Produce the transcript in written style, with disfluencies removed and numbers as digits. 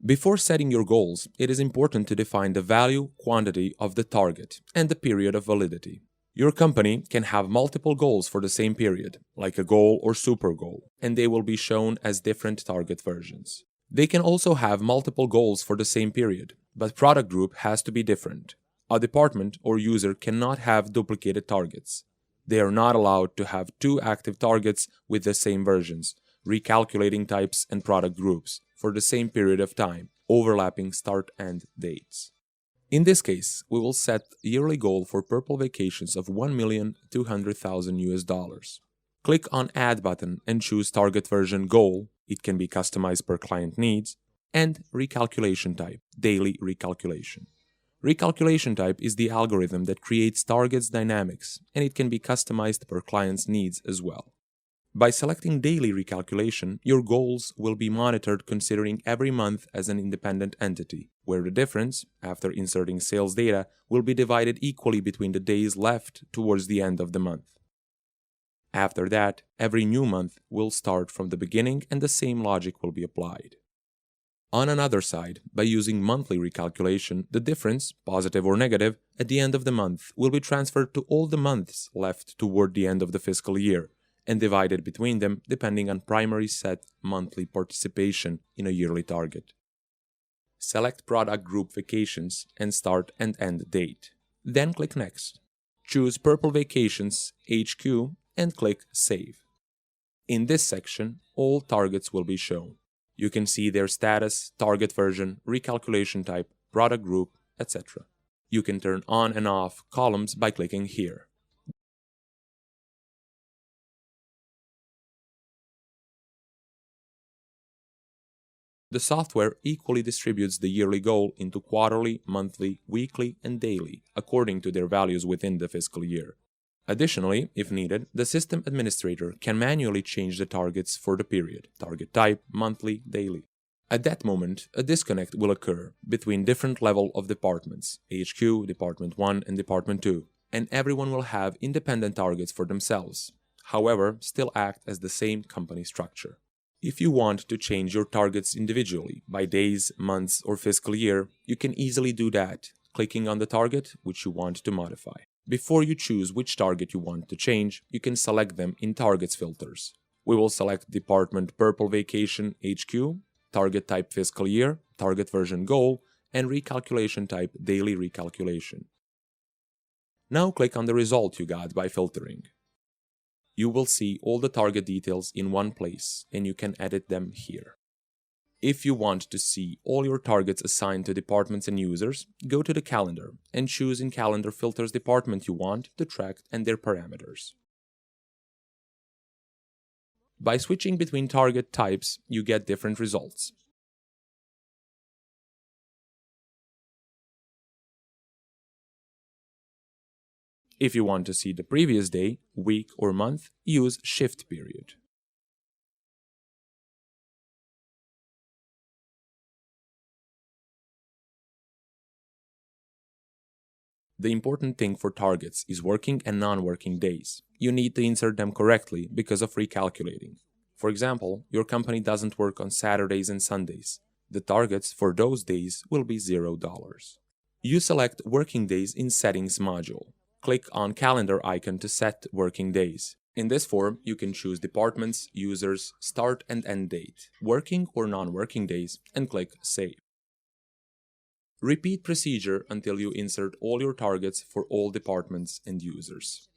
Before setting your goals, it is important to define the value, quantity of the target and the period of validity. Your company can have multiple goals for the same period, like a goal or super goal, and they will be shown as different target versions. They can also have multiple goals for the same period, but product group has to be different. A department or user cannot have duplicated targets. They are not allowed to have two active targets with the same versions, recalculating types and product groups for the same period of time, overlapping start-end dates. In this case, we will set yearly goal for Purple Vacations of $1,200,000. Click on Add button and choose Target Version Goal. It can be customized per client needs, and Recalculation Type, Daily Recalculation. Recalculation type is the algorithm that creates targets dynamics, and it can be customized per client's needs as well. By selecting daily recalculation, your goals will be monitored considering every month as an independent entity, where the difference, after inserting sales data, will be divided equally between the days left towards the end of the month. After that, every new month will start from the beginning and the same logic will be applied. On another side, by using monthly recalculation, the difference, positive or negative, at the end of the month will be transferred to all the months left toward the end of the fiscal year and divided between them depending on primary set monthly participation in a yearly target. Select Product Group Vacations and start and end date. Then click Next. Choose Purple Vacations HQ and click Save. In this section, all targets will be shown. You can see their status, target version, recalculation type, product group, etc. You can turn on and off columns by clicking here. The software equally distributes the yearly goal into quarterly, monthly, weekly, and daily, according to their values within the fiscal year. Additionally, if needed, the system administrator can manually change the targets for the period, target type, monthly, daily. At that moment, a disconnect will occur between different level of departments, HQ, Department 1, and Department 2, and everyone will have independent targets for themselves, however, still act as the same company structure. If you want to change your targets individually, by days, months, or fiscal year, you can easily do that, clicking on the target which you want to modify. Before you choose which target you want to change, you can select them in Targets filters. We will select Department Purple Vacation HQ, Target Type Fiscal Year, Target Version Goal, and Recalculation Type Daily Recalculation. Now click on the result you got by filtering. You will see all the target details in one place, and you can edit them here. If you want to see all your targets assigned to departments and users, go to the calendar and choose in Calendar Filters department you want to track and their parameters. By switching between target types, you get different results. If you want to see the previous day, week, or month, use Shift Period. The important thing for targets is working and non-working days. You need to insert them correctly because of recalculating. For example, your company doesn't work on Saturdays and Sundays. The targets for those days will be $0. You select Working Days in Settings module. Click on Calendar icon to set working days. In this form, you can choose departments, users, start and end date, working or non-working days, and click Save. Repeat procedure until you insert all your targets for all departments and users.